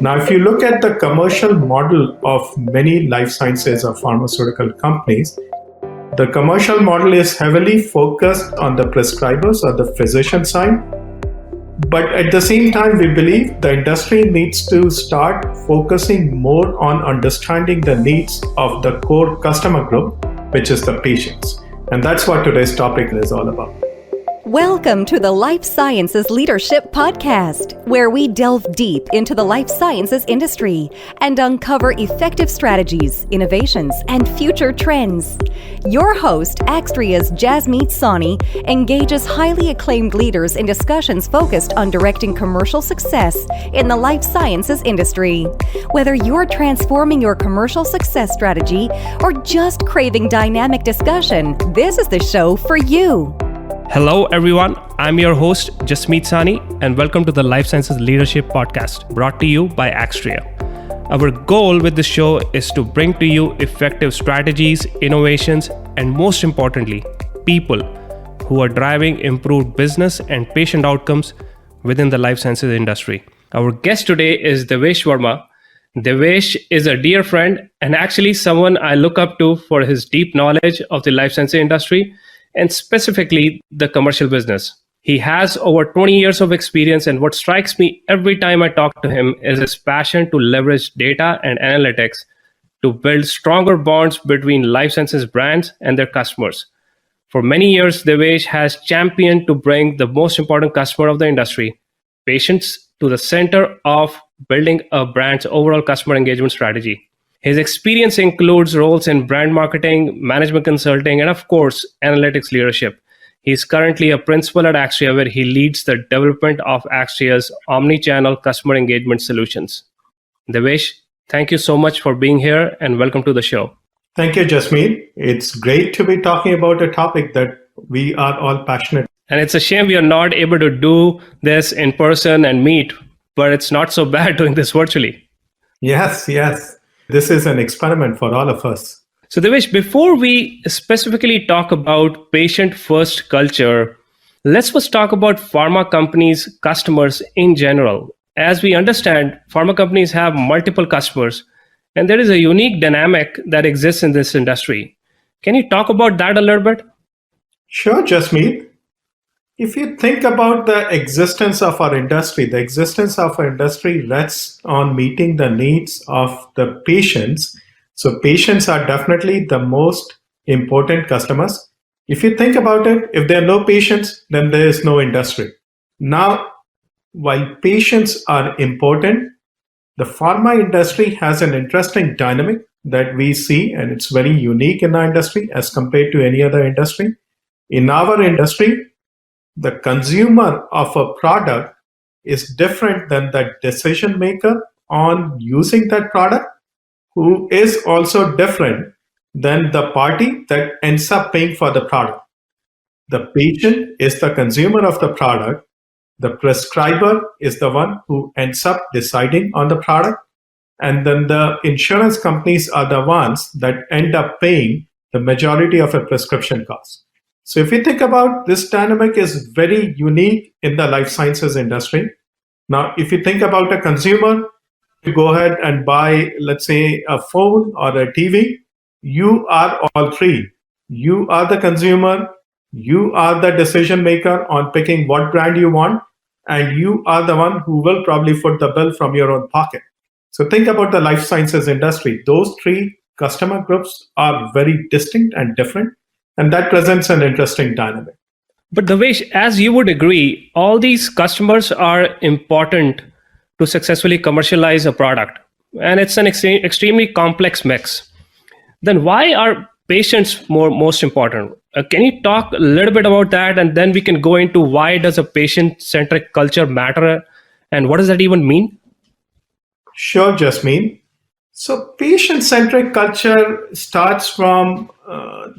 Now, if you look at the commercial model of many life sciences or pharmaceutical companies, the commercial model is heavily focused on the prescribers or the physician side. But at the same time, we believe the industry needs to start focusing more on understanding the needs of the core customer group, which is the patients. And that's what today's topic is all about. Welcome to the Life Sciences Leadership Podcast, where we delve deep into the life sciences industry and uncover effective strategies, innovations, and future trends. Your host, Axtria's Jasmeet Soni, engages highly acclaimed leaders in discussions focused on directing commercial success in the life sciences industry. Whether you're transforming your commercial success strategy or just craving dynamic discussion, this is the show for you. Hello, everyone. I'm your host, Jasmeet Soni, and welcome to the Life Sciences Leadership Podcast, brought to you by Axtria. Our goal with this show is to bring to you effective strategies, innovations, and most importantly, people who are driving improved business and patient outcomes within the life sciences industry. Our guest today is Devesh Verma. Devesh is a dear friend and actually someone I look up to for his deep knowledge of the life sciences industry and specifically the commercial business. He has over 20 years of experience, and what strikes me every time I talk to him is his passion to leverage data and analytics to build stronger bonds between life sciences brands and their customers. For many years, Devesh has championed to bring the most important customer of the industry, patients, to the center of building a brand's overall customer engagement strategy. His experience includes roles in brand marketing, management consulting, and of course, analytics leadership. He's currently a principal at Axtria, where he leads the development of Axtria's omni-channel customer engagement solutions. Devesh, thank you so much for being here and welcome to the show. Thank you, Jasmeet. It's great to be talking about a topic that we are all passionate. And it's a shame we are not able to do this in person and meet, but it's not so bad doing this virtually. Yes. This is an experiment for all of us. So Devesh, before we specifically talk about patient-first culture, let's first talk about pharma companies' customers in general. As we understand, pharma companies have multiple customers, and there is a unique dynamic that exists in this industry. Can you talk about that a little bit? Sure, Jasmeet. If you think about the existence of our industry, the existence of our industry rests on meeting the needs of the patients. So patients are definitely the most important customers. If you think about it, if there are no patients, then there is no industry. Now, while patients are important, the pharma industry has an interesting dynamic that we see, and it's very unique in our industry as compared to any other industry. In our industry, the consumer of a product is different than the decision maker on using that product, who is also different than the party that ends up paying for the product. The patient is the consumer of the product. The prescriber is the one who ends up deciding on the product. And then the insurance companies are the ones that end up paying the majority of a prescription cost. So if you think about this dynamic is very unique in the life sciences industry. Now, if you think about a consumer, you go ahead and buy, let's say, a phone or a TV, you are all three. You are the consumer, you are the decision maker on picking what brand you want, and you are the one who will probably foot the bill from your own pocket. So think about the life sciences industry. Those three customer groups are very distinct and different. And that presents an interesting dynamic. But Devesh, as you would agree, all these customers are important to successfully commercialize a product. And it's an extremely complex mix. Then why are patients most important? Can you talk a little bit about that? And then we can go into why does a patient-centric culture matter? And what does that even mean? Sure, Jasmeet. So patient-centric culture starts from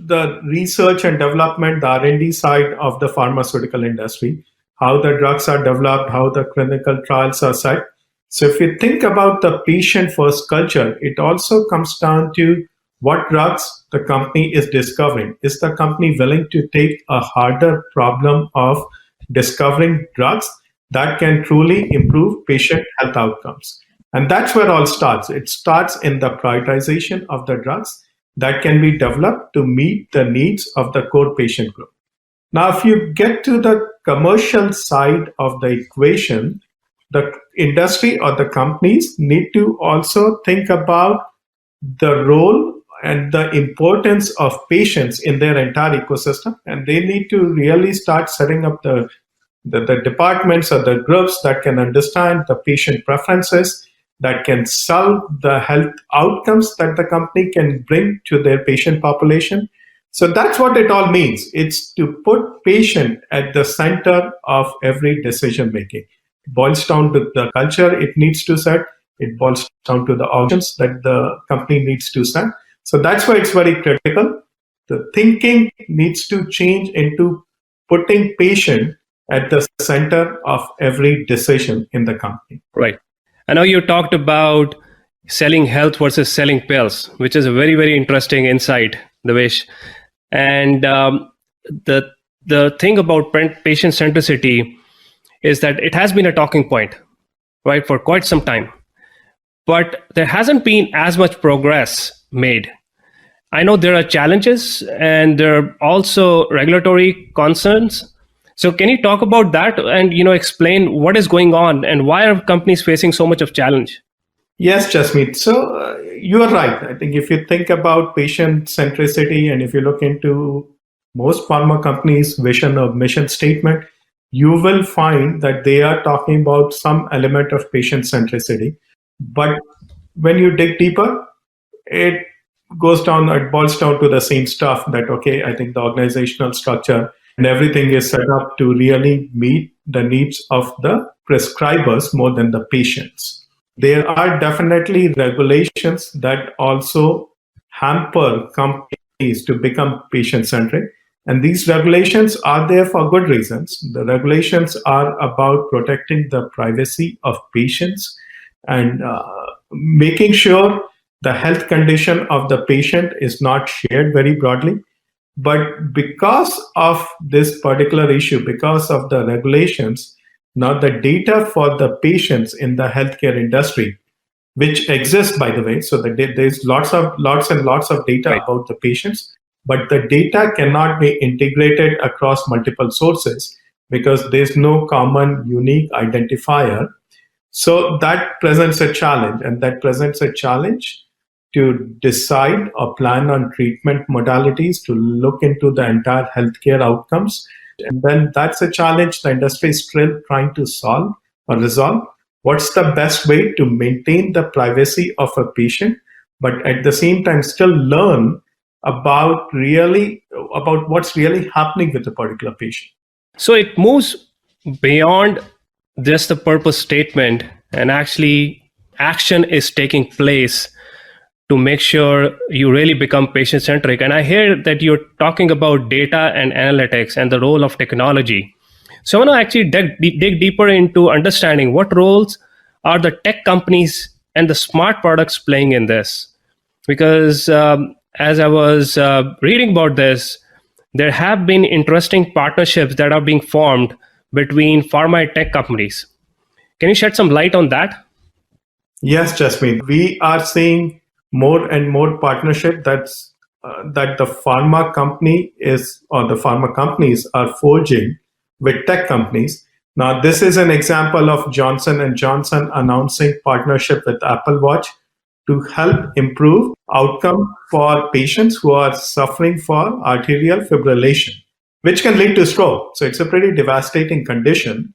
the research and development, the R&D side of the pharmaceutical industry, how the drugs are developed, how the clinical trials are set. So if you think about the patient-first culture, it also comes down to what drugs the company is discovering. Is the company willing to take a harder problem of discovering drugs that can truly improve patient health outcomes? And that's where all starts. It starts in the prioritization of the drugs that can be developed to meet the needs of the core patient group. Now, if you get to the commercial side of the equation, the industry or the companies need to also think about the role and the importance of patients in their entire ecosystem. And they need to really start setting up the departments or the groups that can understand the patient preferences, that can solve the health outcomes that the company can bring to their patient population. So that's what it all means. It's to put patient at the center of every decision making. It boils down to the culture it needs to set. It boils down to the options that the company needs to set. So that's why it's very critical. The thinking needs to change into putting patient at the center of every decision in the company. Right. I know you talked about selling health versus selling pills, which is a very, very interesting insight, Devesh. And the thing about patient centricity is that it has been a talking point, right, for quite some time. But there hasn't been as much progress made. I know there are challenges and there are also regulatory concerns. So can you talk about that and explain what is going on and why are companies facing so much of challenge? Yes, Jasmeet. So you are right. I think if you think about patient centricity and if you look into most pharma companies' vision or mission statement, you will find that they are talking about some element of patient centricity. But when you dig deeper, it boils down to the same stuff that, okay, I think the organizational structure and everything is set up to really meet the needs of the prescribers more than the patients. There are definitely regulations that also hamper companies to become patient-centric. And these regulations are there for good reasons. The regulations are about protecting the privacy of patients and making sure the health condition of the patient is not shared very broadly. But because of this particular issue, because of the regulations, now the data for the patients in the healthcare industry, which exists, by the way, so there's lots and lots of data about the patients, but the data cannot be integrated across multiple sources because there's no common unique identifier. So that presents a challenge, and that presents a challenge to decide or plan on treatment modalities, to look into the entire healthcare outcomes. And then that's a challenge the industry is still trying to solve or resolve. What's the best way to maintain the privacy of a patient, but at the same time still learn about what's really happening with a particular patient? So it moves beyond just the purpose statement, and actually action is taking place to make sure you really become patient-centric. And I hear that you're talking about data and analytics and the role of technology. So I want to actually dig deeper into understanding what roles are the tech companies and the smart products playing in this. Because as I was reading about this, there have been interesting partnerships that are being formed between pharma and tech companies. Can you shed some light on that? Yes, Jasmeet. We are seeing more and more partnership that the pharma company is, or the pharma companies are forging with tech companies. Now, this is an example of Johnson & Johnson announcing partnership with Apple Watch to help improve outcome for patients who are suffering for arterial fibrillation, which can lead to stroke. So it's a pretty devastating condition.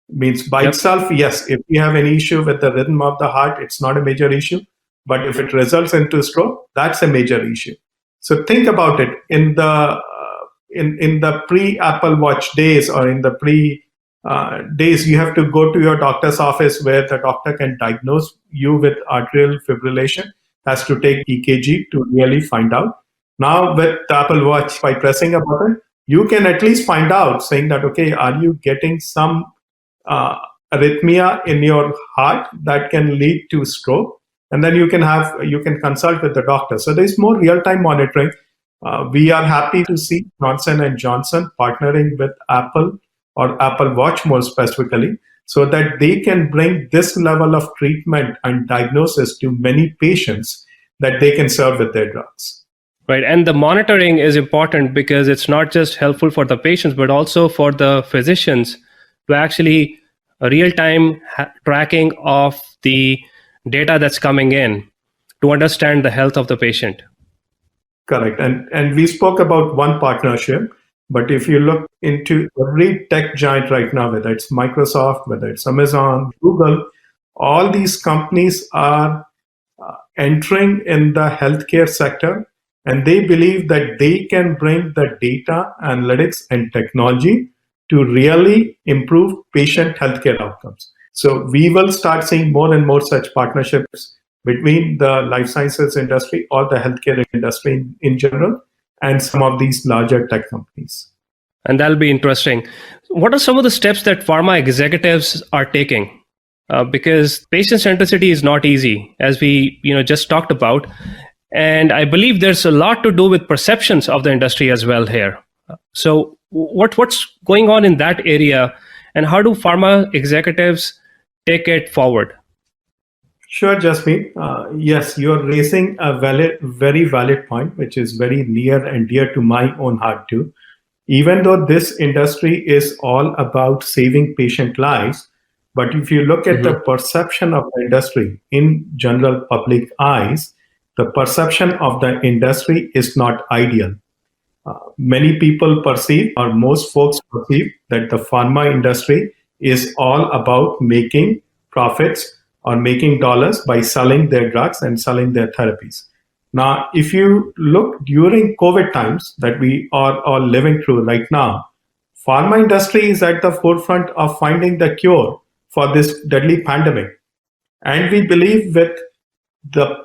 Means by itself, yes, if you have any issue with the rhythm of the heart, it's not a major issue. But if it results into stroke, that's a major issue. So think about it. In the pre-Apple Watch days, or in the days, you have to go to your doctor's office where the doctor can diagnose you with arterial fibrillation, has to take EKG to really find out. Now with the Apple Watch, by pressing a button, you can at least find out, saying that, okay, are you getting some arrhythmia in your heart that can lead to stroke? And then you can consult with the doctor. So there's more real-time monitoring. We are happy to see Johnson & Johnson partnering with Apple, or Apple Watch more specifically, so that they can bring this level of treatment and diagnosis to many patients that they can serve with their drugs. Right. And the monitoring is important because it's not just helpful for the patients, but also for the physicians to actually real-time tracking of the data that's coming in to understand the health of the patient. Correct. And we spoke about one partnership, but if you look into every tech giant right now, whether it's Microsoft, whether it's Amazon, Google, all these companies are entering in the healthcare sector, and they believe that they can bring the data, analytics, and technology to really improve patient healthcare outcomes. So we will start seeing more and more such partnerships between the life sciences industry or the healthcare industry in general and some of these larger tech companies. And that'll be interesting. What are some of the steps that pharma executives are taking? Because patient centricity is not easy, as we just talked about. And I believe there's a lot to do with perceptions of the industry as well here. So what's going on in that area, and how do pharma executives take it forward? Sure, Jasmeet. Yes, you're raising a very valid point, which is very near and dear to my own heart too. Even though this industry is all about saving patient lives, but if you look at the perception of the industry in general public eyes, the perception of the industry is not ideal. Many people perceive, or most folks perceive, that the pharma industry is all about making profits or making dollars by selling their drugs and selling their therapies. Now, if you look during COVID times that we are all living through right now, pharma industry is at the forefront of finding the cure for this deadly pandemic. And we believe with the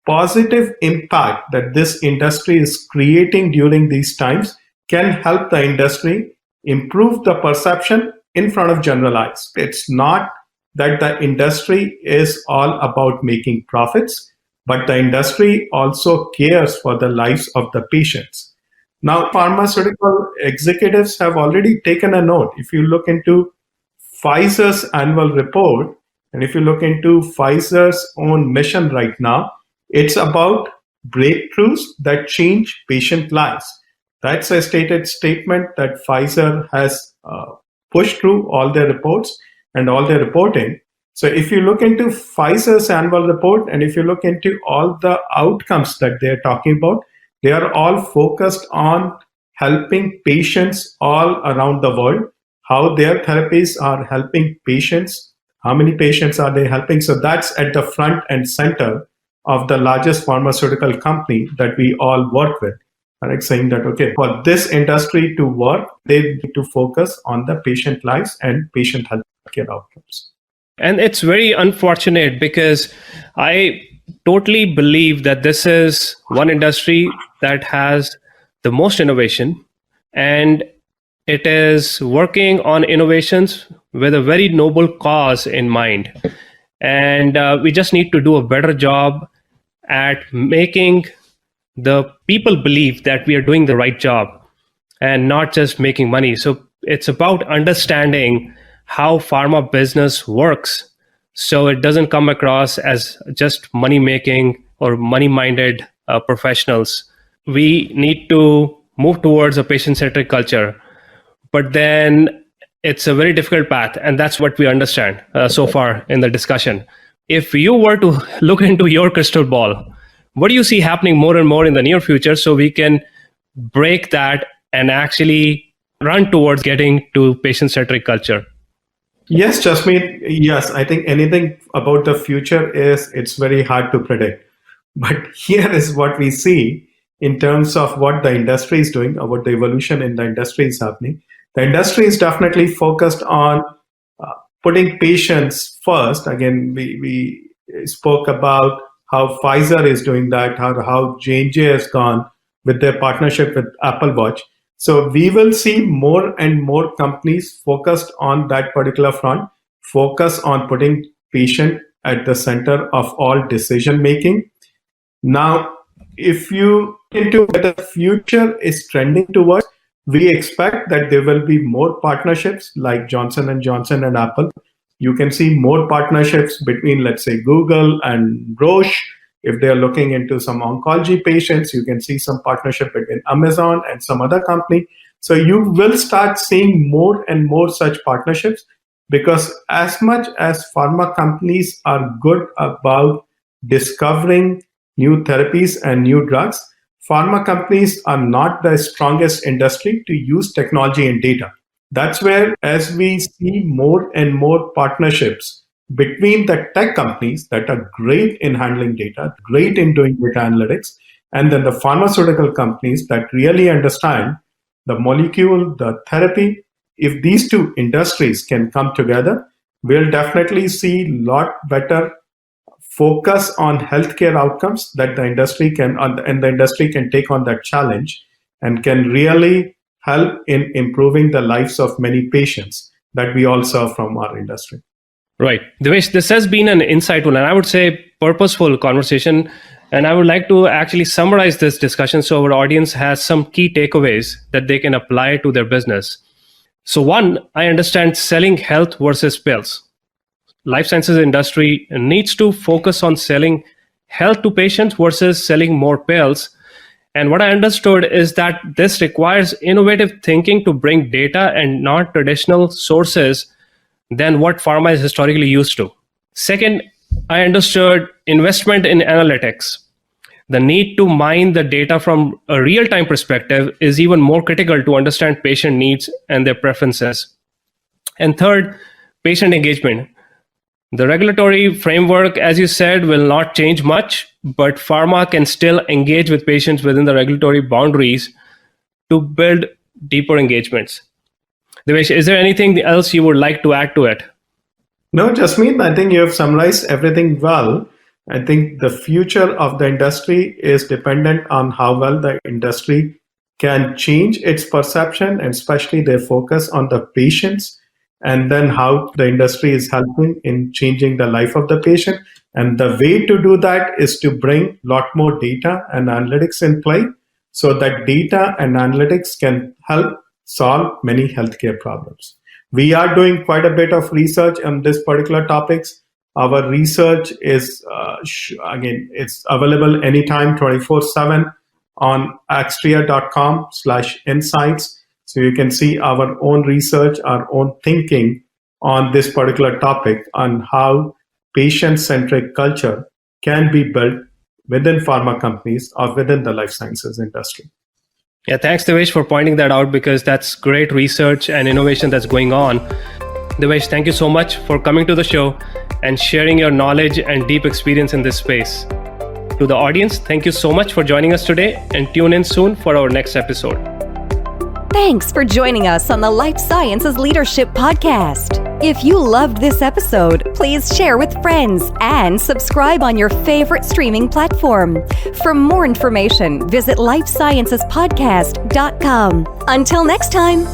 positive impact that this industry is creating during these times can help the industry improve the perception in front of general eyes. It's not that the industry is all about making profits, but the industry also cares for the lives of the patients. Now, pharmaceutical executives have already taken a note. If you look into Pfizer's annual report, and if you look into Pfizer's own mission right now, it's about breakthroughs that change patient lives. That's a stated statement that Pfizer has pushed through all their reports and all their reporting. So if you look into Pfizer's annual report, and if you look into all the outcomes that they're talking about, they are all focused on helping patients all around the world, how their therapies are helping patients, how many patients are they helping. So that's at the front and center of the largest pharmaceutical company that we all work with. Correct, saying that, okay, for this industry to work, they need to focus on the patient lives and patient healthcare outcomes. And it's very unfortunate because I totally believe that this is one industry that has the most innovation, and it is working on innovations with a very noble cause in mind. And we just need to do a better job at making the people believe that we are doing the right job and not just making money. So it's about understanding how pharma business works, so it doesn't come across as just money making or money minded professionals. We need to move towards a patient centric culture, but then it's a very difficult path, and that's what we understand so far in the discussion. If you were to look into your crystal ball, what do you see happening more and more in the near future so we can break that and actually run towards getting to patient-centric culture? Yes, Jasmeet. Yes, I think anything about the future it's very hard to predict. But here is what we see in terms of what the industry is doing, or what the evolution in the industry is happening. The industry is definitely focused on putting patients first. Again, we spoke about how Pfizer is doing that, how J&J has gone with their partnership with Apple Watch. So we will see more and more companies focused on that particular front, focus on putting patient at the center of all decision making. Now, if you into where the future is trending towards, we expect that there will be more partnerships like Johnson & Johnson and Apple You can see more partnerships between, let's say, Google and Roche. If they're looking into some oncology patients, you can see some partnership between Amazon and some other company. So you will start seeing more and more such partnerships, because as much as pharma companies are good about discovering new therapies and new drugs, pharma companies are not the strongest industry to use technology and data. That's where, as we see more and more partnerships between the tech companies that are great in handling data, great in doing data analytics, and then the pharmaceutical companies that really understand the molecule, the therapy. If these two industries can come together, we'll definitely see a lot better focus on healthcare outcomes that the industry can, and the industry can take on that challenge and can really help in improving the lives of many patients that we all serve from our industry. Right. Devesh, this has been an insightful and I would say purposeful conversation. And I would like to actually summarize this discussion so our audience has some key takeaways that they can apply to their business. So one, I understand selling health versus pills. Life sciences industry needs to focus on selling health to patients versus selling more pills. And what I understood is that this requires innovative thinking to bring data and non-traditional sources than what pharma is historically used to. Second, I understood investment in analytics. The need to mine the data from a real-time perspective is even more critical to understand patient needs and their preferences. And third, patient engagement. The regulatory framework, as you said, will not change much, but pharma can still engage with patients within the regulatory boundaries to build deeper engagements. Devesh, is there anything else you would like to add to it? No, Jasmeet, I think you have summarized everything well. I think the future of the industry is dependent on how well the industry can change its perception, and especially their focus on the patients, and then how the industry is helping in changing the life of the patient. And the way to do that is to bring a lot more data and analytics in play, so that data and analytics can help solve many healthcare problems. We are doing quite a bit of research on this particular topics. Our research is, it's available anytime, 24/7 on axtria.com/insights. So you can see our own research, our own thinking on this particular topic, on how patient-centric culture can be built within pharma companies or within the life sciences industry. Yeah, thanks, Devesh, for pointing that out, because that's great research and innovation that's going on. Devesh, thank you so much for coming to the show and sharing your knowledge and deep experience in this space. To the audience, thank you so much for joining us today, and tune in soon for our next episode. Thanks for joining us on the Life Sciences Leadership Podcast. If you loved this episode, please share with friends and subscribe on your favorite streaming platform. For more information, visit lifesciencespodcast.com. Until next time.